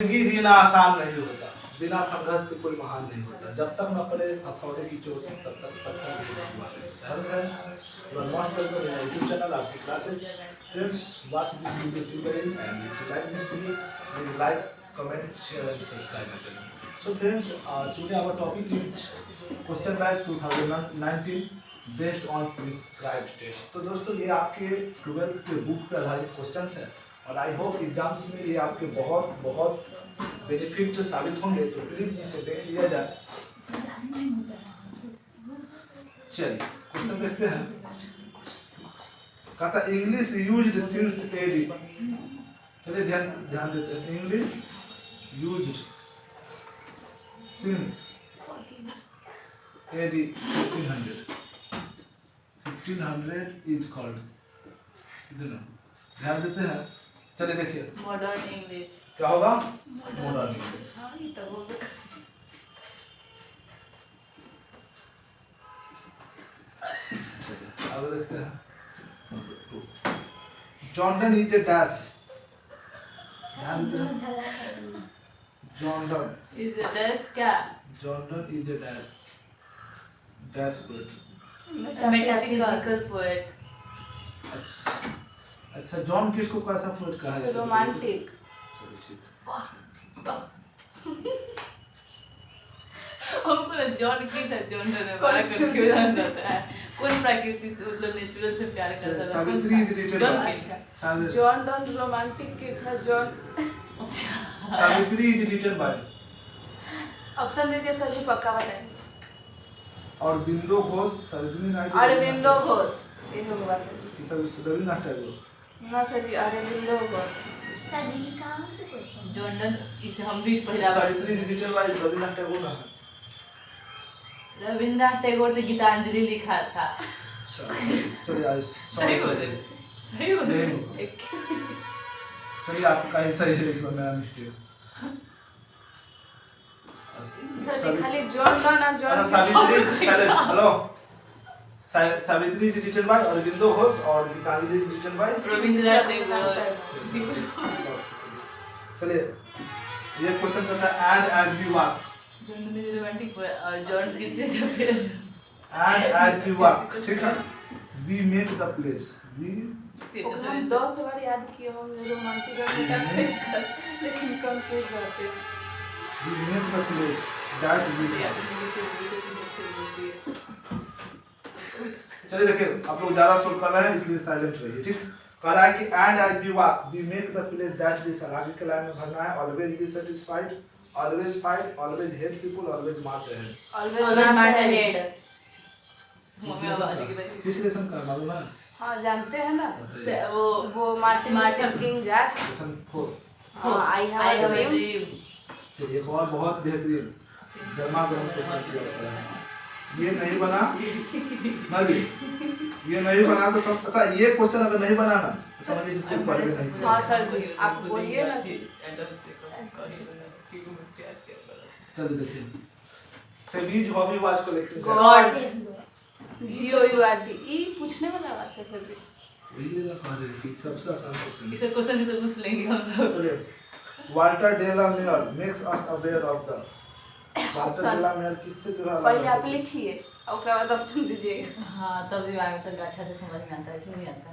जिंदगी जीना आसान नहीं होता, बिना संघर्ष के कोई महान नहीं होता। जब तक न पड़े हथौड़े की चोट तब तक पत्थर नहीं होता। Hello friends, you are most welcome in our YouTube channel RC Classes. Friends, watch this video till the end, and if you like this video, please like, comment, share and subscribe my channel. So friends, today our topic is question bank 2019 based on prescribed test. तो दोस्तों ये आपके 12th के book पे आधारित questions हैं और I hope exams में ये आपके बहुत बहुत बेनिफिट साबित होंगे, तो प्लीज इसे देख लिया जाए। चलिए क्वेश्चन देखते हैं। कहता इंग्लिश यूज्ड सिंस एडी, चलिए ध्यान ध्यान देते हैं। English used since AD 1500 is called, ध्यान देते हैं। चलिए देखिए मॉडर्न इंग्लिश क्या होगा, मॉडर्न इंग्लिश। आगे देखते हैं। जॉर्डन इज ए डैश, ध्यान देते हैं। जॉर्डन इज अ डैश क्या, Jordan is a dash, dash poet. Metaphysical poet. अच्छा जॉन किसको कैसा पोएट कहा जाता है? रोमांटिक। हमको ना जॉन किस है, जॉन में बड़ा कंफ्यूजन रहता है। कौन प्रकृति से मतलब नेचुरल से प्यार करता था? Savitri is written John by kiss, John Donne romantic kid था John. Savitri is written by, option दीजिए सर जी, पक्का बताएं। और बिंदु घोष, सरोजिनी नायडू, अरविंदो घोष, ये होगा सर जी। ये सब रविन्द्रनाथ टैगोर ना सर जी, अरविंदो घोष। सर जी का क्वेश्चन जॉन डॉन इसे हम भी पहला बार। Savitri is written by Rabindranath Tagore ना। रविन्द्रनाथ टैगोर ने गीतांजलि लिखा था। अच्छा चलिए आज सही बोल रहे, सही बोल रहे। चलिए आपका ही सही है, इसमें मेरा मिस्टेक। सर जी खाली जॉन डॉन और John Savitri, hello, Savitri is written by Aurobindo Ghosh और Gitanjali is written by Rabindranath Tagore. चलिए ये क्वेश्चन करता है and as we walk, John ने रोमांटिक और जॉन किससे से फिर एंड एज वी वॉक, ठीक है। We make the place, we हम 10 बार याद किए हम रोमांटिक और मेटाफिजिकल, लेकिन कंफ्यूज रहते हैं। We make the place that we serve. चलिए देखिए आप लोग ज्यादा सोल्व कर रहे हैं इसलिए साइलेंट रहिए, ठीक। कह रहा है कि and as we walk we make the place that we serve. आगे के लाइन में भरना है always be satisfied, always fight, always hate people, always march ahead. Always march ahead. Mummy आवाज की रही। किस लेसन का मालूम है? हां जानते हैं ना, वो Martin Luther King Jack. Lesson 4। हां आई हैव अ ड्रीम। चलिए एक और बहुत बेहतरीन जमा गरम क्वेश्चन से आता है। ये नहीं बना नहीं, ये नहीं बना तो सब अच्छा, ये क्वेश्चन अगर नहीं बना ना तो समझिए कोई पढ़ भी नहीं। हां सर जी आप बोलिए ना। चलिए देखिए Savage's hobby was collecting gourds, GOURD। ई पूछने वाला बात है सर जी, वही ना कह रहे कि सबसे आसान क्वेश्चन। इसे क्वेश्चन तो पूछ लेंगे हम लोग। चलिए Walter de la Mare makes us aware of the, Walter de la Mare किससे जो है पहले आप लिखिए और उसके बाद ऑप्शन दीजिएगा। हाँ तब भी आगे तक अच्छा से समझ में आता है, इसमें नहीं आता।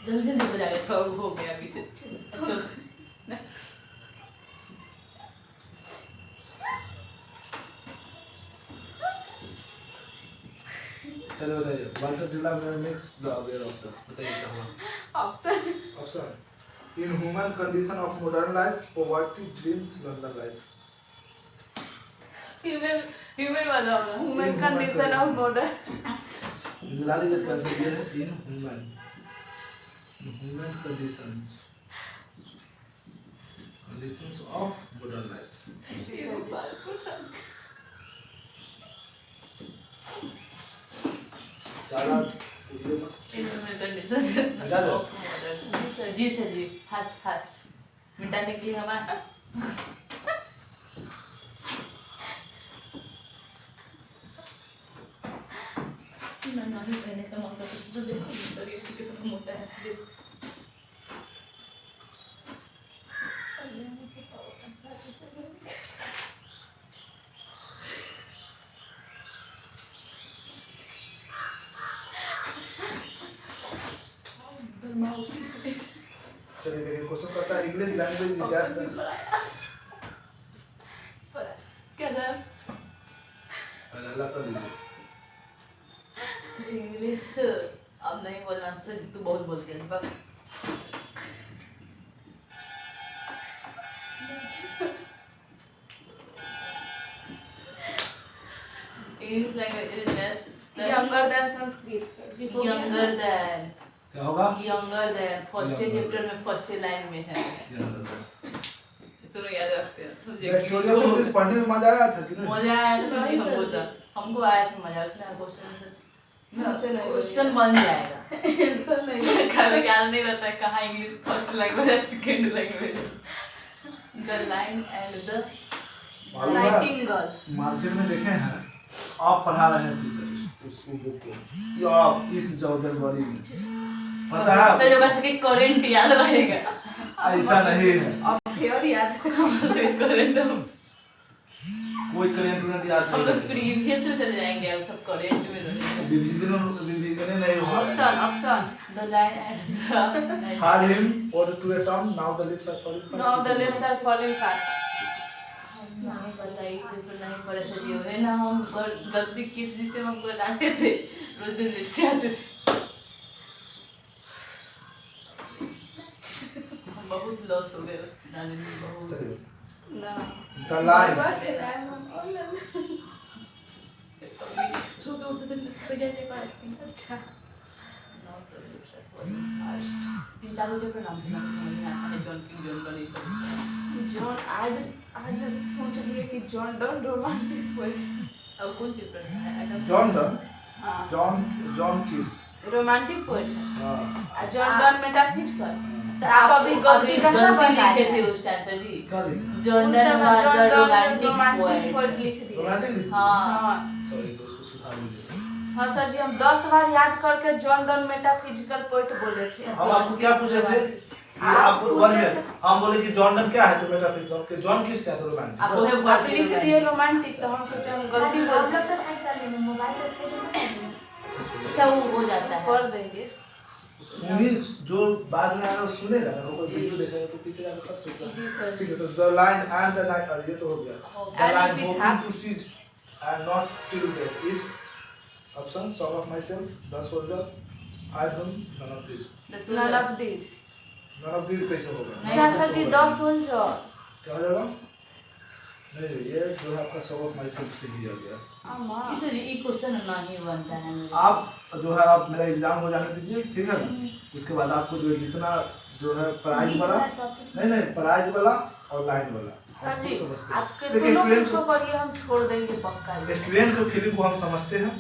जल्दी जल्दी हो जाएगा, 6 हो गया अभी से। चलो चलिए बताइए Walter de la Mare makes the aware of the, बताइए क्या हुआ option. Option in human condition of modern life poverty dreams London life. Human वाला होगा, ह्यूमन कंडीशन ऑफ मॉडर्न। मिला लीजिए इसका आंसर ये है in human conditions of modern life. ज्यादा जी सर जी, फास्ट मिटाने के लिए हमारा पहले का मौका तो देखो शरीर से कितना मोटा है। चलिए देखिए क्वेश्चन करता है English language is dash the क्या था? अल्लाह कर दीजिए। इंग्लिश अब नहीं बोलना सोच, तू बहुत बोलती है बस। English language is Younger than Sanskrit. younger than क्या होगा? First Younger. चैप्टर में फर्स्ट लाइन में है। तुम्हें याद रखते हैं तुम विक्टोरिया में इंग्लिश पढ़ने में मजा आया था कि नहीं? मजा आया था नहीं हमको था, हमको आया था मजा। उसमें क्वेश्चन बन जाएगा। आंसर नहीं कभी ख्याल नहीं रहता है कहाँ इंग्लिश फर्स्ट लैंग्वेज है सेकंड लैंग्वेज है। द लाइन एंड द मालूम है? नाइटिंगेल। मार्केट में देखे हैं आप पढ़ा रहे हैं टीचर उस बुक को ये आप इस जनवरी में पता है फिर बस के करंट याद रहेगा। ऐसा नहीं है अब फिर याद करंट कोई करेंट याद हम नहीं लोग प्रीवियस में चले जाएंगे, अब सब करंट में रहेंगे। रिवीजन नहीं होगा option the line and the hard him or to a term now the lips are falling fast. Now the lips are falling fast. नहीं पता इसे पर नहीं पढ़े से जो है ना, हम गलती की जिससे हमको डांटे थे रोज दिन लेट से आते थे। हम बहुत लॉस हो गए उस डालने में बहुत। चलिए No. the line सुबह उठते थे तो जाने पाते अच्छा तीन चार बजे पर नाम सुना समझ में आता है जॉन किंग जॉन डन ये सब। जॉन आज सोच रही है कि जॉन डन रोमांटिक पोएट अब कौन चीज पर है John Donne हाँ John Keats रोमांटिक पोएट है हाँ जॉन डन मेटाफिजिकल तो आप अभी अभी गलती कहाँ गलती बताए लिखे थे उस टाइम सर जी। क्या लिखा John Donne was a romantic poet poet. लिख दिए रोमांटिक लिखा हाँ हाँ सॉरी तो उसको सुधार लीजिए हाँ सर जी हम 10 बार याद करके जॉन डन मेटाफिजिकल पोएट बोले थे हम आपको क्या पूछे थे आप वन मिनट हम बोले कि जॉन डन क्या है तो मेटाफिजिकल के जॉन किस क्या है तो रोमांटिक आप वही आप लिख दिए रोमांटिक तो हम सोचे हम गलती बोल हम लोग तो साइड कर लेंगे, मोबाइल तो साइड में कर लेंगे। अच्छा वो हो जाता है। कर देंगे सुनी जो बाद में आएगा वो सुनेगा ना कोई जी। वीडियो देखेगा तो पीछे जाकर कर सकता है जी सर ठीक है तो the line and the night ये तो हो गया the And line with hoping happy- to seize and not till death is option song of myself the soldier I don't none of this none of this none of this कैसे होगा नहीं, अच्छा sir जी 10 soldier क्या हो जाएगा नहीं ये जो है आपका song of myself से लिया गया आमा इस ये क्वेश्चन नहीं बनता है मेरे से। आप जो है आप मेरा एग्जाम हो जाने दीजिए ठीक है ना उसके बाद आपको जो जितना जो है प्राइज बीच वाला वाला topic। नहीं प्राइज वाला और लाइन वाला सर जी आपको समझते हैं। आपके देखिए, दोनों student कुछ करिए हम छोड़ देंगे पक्का ही। स्टूडेंट के फीलिंग को हम समझते हैं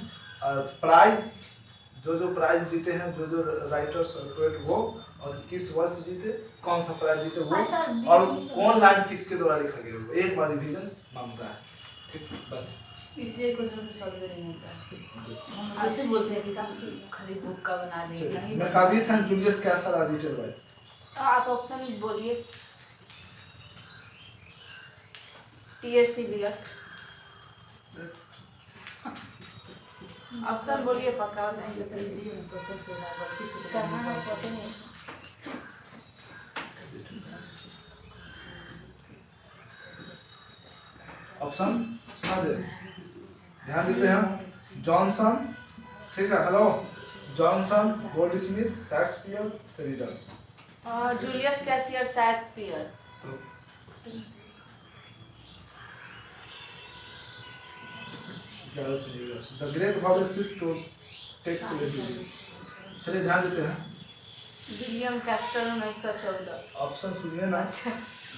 और प्राइज जो प्राइज जीते हैं जो राइटर्स और पोएट वो और किस वर्ष जीते कौन सा प्राइज जीते वो हाँ सर, और बिल्कुल। कौन लाइन किसके द्वारा लिखा गया वो एक बार रिवीजन मांगता है ठीक बस इसलिए क्वेश्चन को सॉल्व नहीं होता। बस। हम कैसे बोलते हैं कि खाली बुक का बना दें चलिए, नहीं मैं बना- काबिल था जूलियस कैसर और रिटेल बाय आप ऑप्शन बोलिए टीएससी लिया ऑप्शन बोलिए पक्का नहीं नहीं, सर जी, मैं क्वेश्चन से ना गलती से कहाँ है पता नहीं ऑप्शन सुना दे ध्यान देते हैं जॉनसन ठीक है hello Johnson Goldsmith Shakespeare Sheridan Julius Caesar Shakespeare क्या सुनिएगा द ग्रेट वॉलेसिट टू टेक प्लेस चलिए ध्यान देते हैं विलियम कैक्सटर 1914 ऑप्शन सुनिए ना अच्छा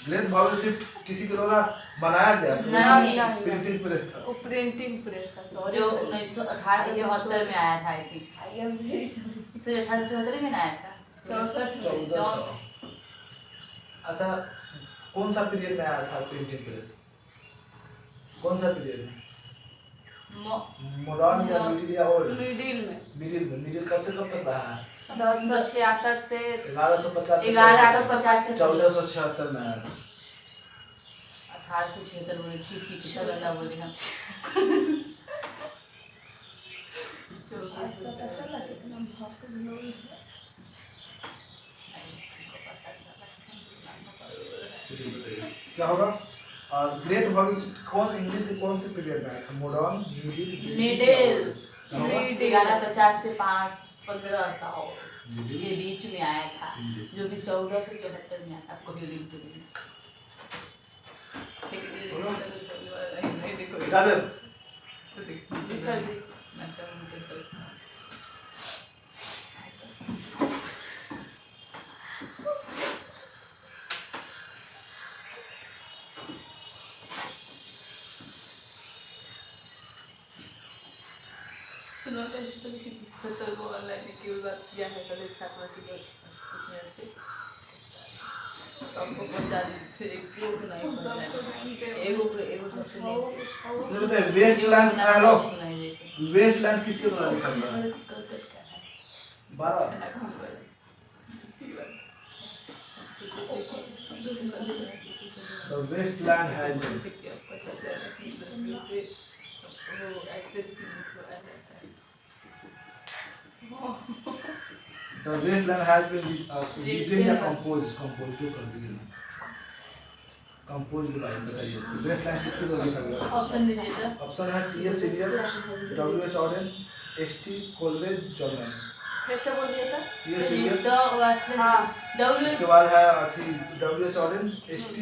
ग्रेट वॉलेसिट किसी के द्वारा बनाया गया था नहीं, नहीं। प्रिंटिंग प्रेस था वो प्रिंटिंग प्रेस था सॉरी जो 1918 में आया था I think I am very sorry 1874 में आया था 64 में 1400 अच्छा कौन सा पीरियड में आया था प्रिंटिंग प्रेस कौन सा पीरियड में मॉडर्न या मिडिल या ओल्ड मिडिल में मिडिल कब से कब तक रहा है 1066 से 1150 1150 से 1476 में आया था 1876 बोले ठीक कितना गंदा बोले हम पता चला कितना भौंक लोग हैं। चलिए बताइए क्या होगा। ग्रेट वॉइस कौन इंग्लिश के कौन से पीरियड में आया था? मॉडर्न, मिडिल 1150 से 1500 मिडिल के बीच में आया था, इंग्लिश। जो कि 1474 में आया था। आपको भी लिंक दूंगी। नहीं देखो बता दे। तो देख जी सर जी। मैं कहूँ सुनो तो को ऑनलाइन की बात किया है कल 7 बजे के कुछ मिनट पे सबको बता दी एक लोग नहीं एगो सबसे नीचे चलिए बताइए वेस्टलैंड हेलो वेस्टलैंड किसके द्वारा लिखा गया है? 12 The wasteland has been the wasteland has been written या composed क्यों कर दिए ना composed by बताइए wasteland किसके द्वारा लिखा गया? ऑप्शन दीजिए सर। ऑप्शन है T S. Eliot, W.H. Auden, S.T. Coleridge, Jordan. कैसे बोल दिया था? T.S. एलियट W इसके बाद है अथी W.H. Auden, S.T.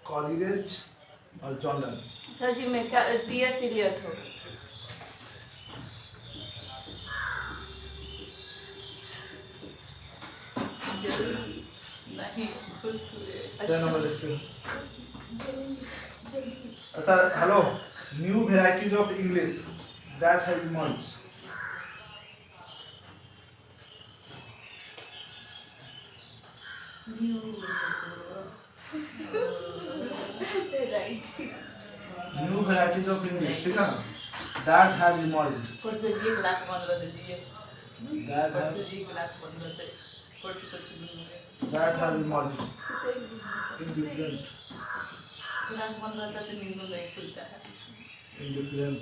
कोलरिज और जॉर्डन। सर जी मैं क्या टी.एस. एलियट हो। नहीं खुश हुए क्या नंबर देखते हैं? अच्छा hello new varieties of English that has emerged new varieties of English ठीक है ना दैट हैव इमर्ज्ड परसों जी क्लास बंद कर दीजिए। दैट परसों हैव जी क्लास बंद होते परसों दिन that have emerged in different class बंद रहता तो नींद नहीं खुलता है इन डिफरेंट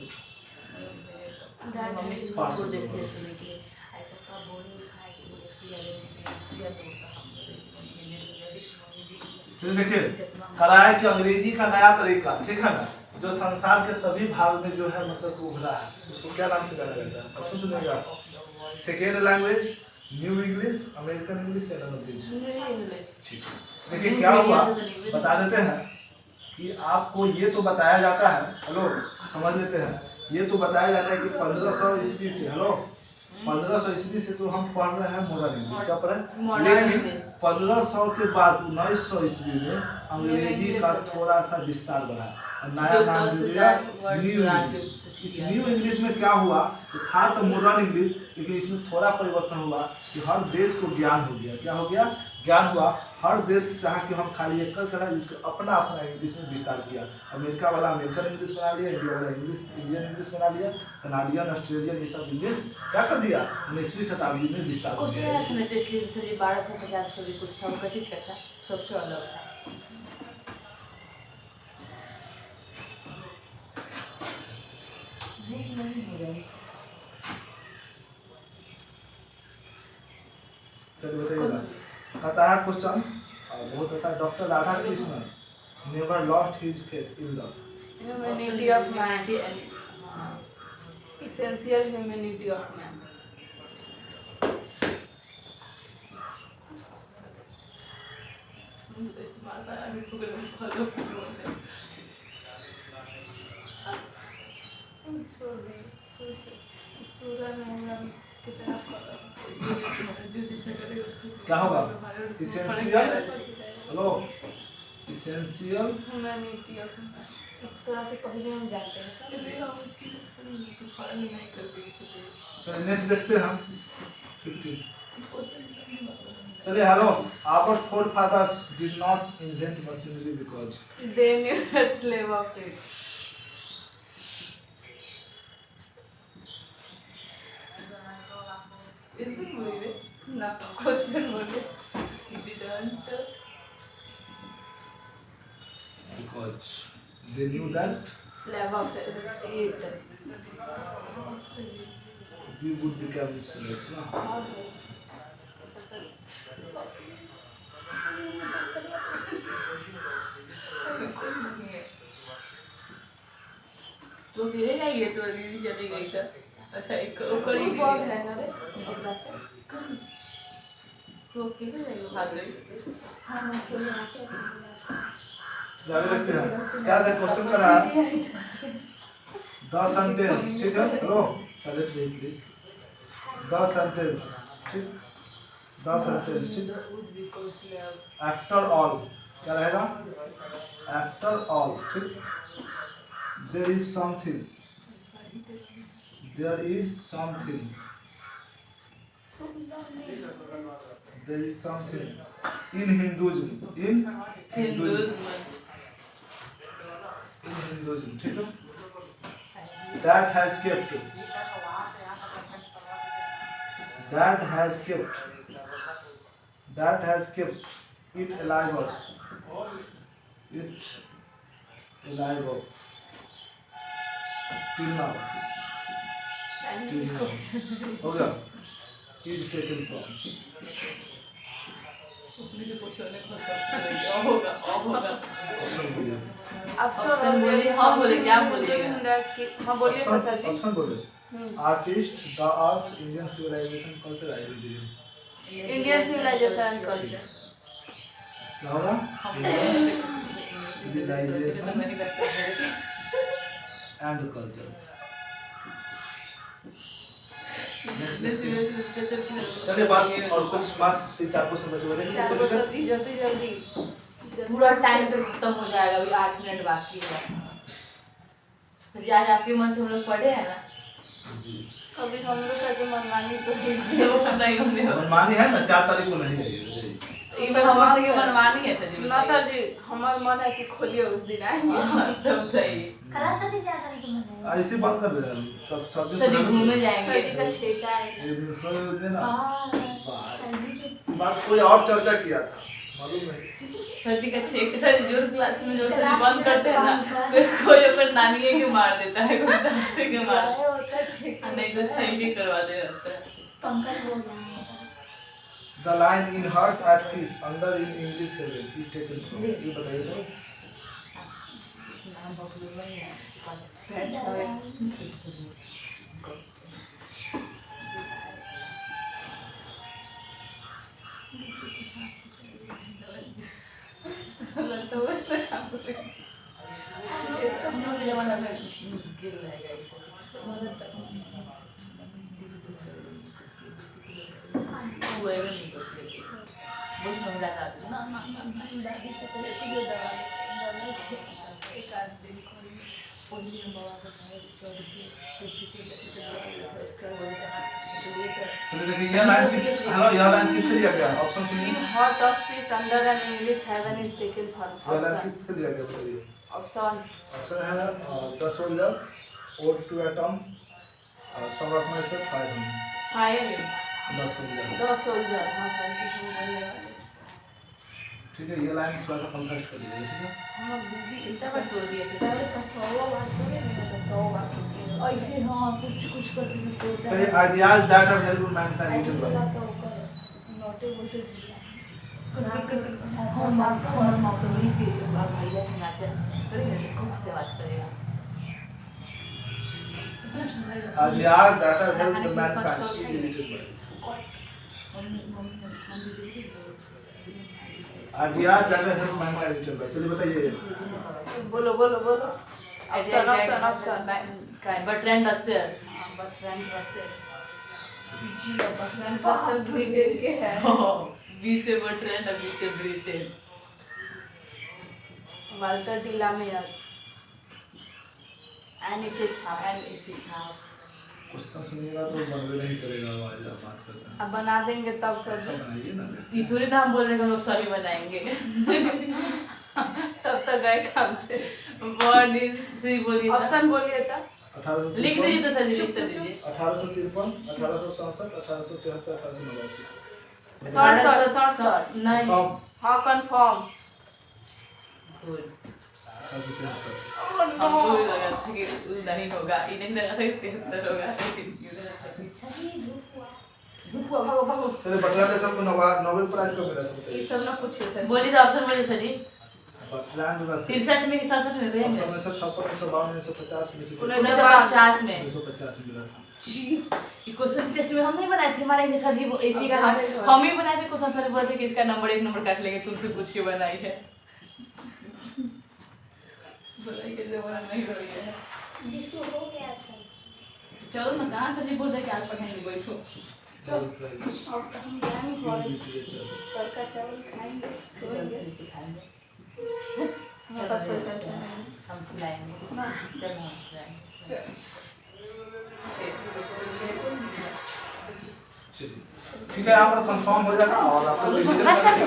मम्मी को देखिए सुनिए आई पापा बोर्डिंग खाए कि बोले सुया तो चलिए देखिए कराए कि अंग्रेजी का नया तरीका ठीक है ना जो संसार के सभी भाग में जो है मतलब उभरा है उसको क्या नाम से जाना जाता है? ऑप्शन सुनिएगा second language new English American English या नॉन इंग्लिश ठीक है देखिए क्या हुआ बता देते हैं कि आपको ये तो बताया जाता है हेलो समझ लेते हैं ये तो बताया जाता है कि 1500 ईस्वी से हेलो 1500 ईस्वी से तो हम पढ़ रहे हैं मॉडर्न इंग्लिश क्या पढ़ रहे हैं लेकिन 1500 के बाद 1900 ईस्वी में अंग्रेजी का थोड़ा सा विस्तार बढ़ा और नया नाम दे दिया न्यू इंग्लिश। इस न्यू इंग्लिश में क्या हुआ कि था तो मॉडर्न इंग्लिश लेकिन इसमें थोड़ा परिवर्तन हुआ कि हर देश को ज्ञान हो गया क्या हो गया ज्ञान हुआ हर देश चाह कि हम खाली एक करा अपना अपना इंग्लिश में विस्तार किया। अमेरिका वाला अमेरिकन इंग्लिश बना लिया इंडिया वाला इंडियन इंग्लिश बना लिया कनाडियन ऑस्ट्रेलियन ये सब इंग्लिश क्या कर दिया 19वीं शताब्दी में विस्तार कुछ कर दिया। नहीं तो इसलिए सर जी 1250 का भी कुछ था उनका चीज का था सबसे अलग था। नहीं हो रहा है। चलिए बताइएगा कहता है क्वेश्चन बहुत ऐसा doctor Radha Krishna never lost his faith in the Humanity of man and essential humanity of man. माता अभी प्रोग्राम फॉलो करते छोड़ दे सोच पूरा मेरा कितना क्या होगा essential hello essential humanity of एक तरह से पहले हम जानते हैं सब चलिए नेक्स्ट देखते हैं हम 50 चलिए hello our forefathers did not invent machinery because they knew the slave of it. ना क्वेश्चन बोले because they knew that slave of it. we would become slaves ना तो अकेले जाएगी तो दीदी चली गई था। अच्छा एक कोई करी बॉल है ना रे बग्गा से तो अकेले जाएगी भाग गई। हाँ मैं अकेले आके आगे देखते हैं क्या है क्वेश्चन करा द सेंटेंस ठीक है hello silent please the sentence ठीक द सेंटेंस ठीक आफ्टर ऑल क्या रहेगा आफ्टर ऑल ठीक there is something there is something in Hinduism ठीक है that has kept it alive till now हो गया is taken from मुझे पूछने को होगा ऑप्शन बोलिए ऑप्शन बोलिए हाँ बोले क्या बोलिएगा हाँ बोलिए तो सर जी ऑप्शन बोलिए artist the earth Indian civilisation culture I religion Indian civilisation and culture क्या होगा सिविलाइजेशन एंड कल्चर चलिए बस और कुछ बस 3-4 क्वेश्चन बचे हुए चार को सर जी जल्दी जल्दी पूरा टाइम तो खत्म हो जाएगा अभी 8 मिनट बाकी है। तो आज आपके मन से हम लोग पढ़े हैं ना जी अभी हम लोग का जो मनमानी तो नहीं होने मनमानी है ना 4 तारीख को नहीं है एक बार हमारे के मनमानी है सर जी ना सर जी हमारा मन है कि खोलिए उस दिन आएंगे तब सही कलासती जा रही है मन ऐसे बात कर रहे हैं सब सर जी घूमने सर जाएंगे जी का छेका है ये दिन सोए होते ना हां संजी के बात कोई और चर्चा किया था मालूम है सर जी का छेक सर जी जो क्लास में जो सर जी बंद करते हैं ना कोई अपन नानी के मार देता है कोई सासे के मार होता है छेका नहीं तो छेक ही करवा दे रहता है। पंकज बोल रहा है the line in hearts at peace under in English heaven is taken from ये बताइए तो नाम बहुत लोग नहीं है फ्रेंड्स का लगता है वैसे काम करते हैं ये तो हम लोग के जमाने में गिर रहेगा इसे वो एवं नहीं कर सकती बहुत महिला आती ना ना ना दादी से तो लेती जो दवा एक आध दिन खोली ओनली हम बाबा को खाए सो चलिए देखिए ये लाइन किस हेलो ये लाइन किससे लिया गया ऑप्शन सुनिए in hot of peace under an English heaven is taken for ये लाइन किससे लिया गया बताइए ऑप्शन ऑप्शन है the soldier ode to autumn song of myself fire the soldier the soldier हाँ सर जी हम बोलने वाले ठीक है ये लाइन थोड़ा सा कंसल्ट कर लीजिए ठीक है हाँ दीदी इतना बार तोड़ दिए थे पहले का 100 बात करे ना तो 100 बात ऐसे हाँ कुछ कुछ करके सब तोड़ता चलिए ideas that are helpful mankind written by नोटे बोलते और माँ तो नहीं थी बाप भैया से नाचे करेंगे तो खूब से बात करेगा ideas that are helpful mankind is written by ideas that are helpful mankind written by चलिए बताइए बोलो बोलो बोलो option option option Bertrand Russell Bertrand Russell ji Bertrand Russell Britain के है बी से बटरैंड और बी से Britain Walter de la Mare and if it have question सुनिएगा तो बनवे नहीं करेगा आवाज आप बात करते हैं अब बना देंगे तब सर अच्छा बनाइए ना ये थोड़ी ना हम बोल रहे हैं कि हम लोग सही बनाएंगे तब तक गए काम से बॉडी से बोलिए ऑप्शन बोलिए तो 1853 लिख दीजिए तो सर जी लिख दीजिए 1853 1867 1873 1889 शॉर्ट नहीं कम हाँ कंफर्म गुड 1873 हमको भी लगा था कि नहीं होगा ये नहीं लगा था कि 73 होगा लेकिन ये लगा था कि सभी धूप हुआ धूप हुआ भागो भागो चलिए बटला ने सबको नोबेल प्राइज कब मिला था ये बताइए सब ना पूछिए सर बोलिए तो ऑप्शन बोलिए सर जी प्लान वाला से 63 में कि 67 में अब गए समय से 56 1952 1950 1950 में 1950 मिला था। ये क्वेश्चन टेस्ट में हम नहीं बनाए थे, हमारे इंग्लिश सर जी वो इसी का हम ही बनाए थे क्वेश्चन। सर बोले थे कि इसका नंबर 1 नंबर काट लेंगे, तुमसे पूछ के बनाई है। बोला कि जमाना नहीं हो गया है। जिसको हो गया सर। चलो ना, कहाँ सर जी बोल रहे कि आज पढ़ाएंगे, बैठो। और हम जाएंगे और तड़का चावल खाएंगे, सोएंगे। हमारे पास कोई पैसा नहीं। हम खिलाएंगे, चल हम खिलाएंगे। ठीक है, यहाँ पर कंफर्म हो जाएगा और आपको रिवीजन करके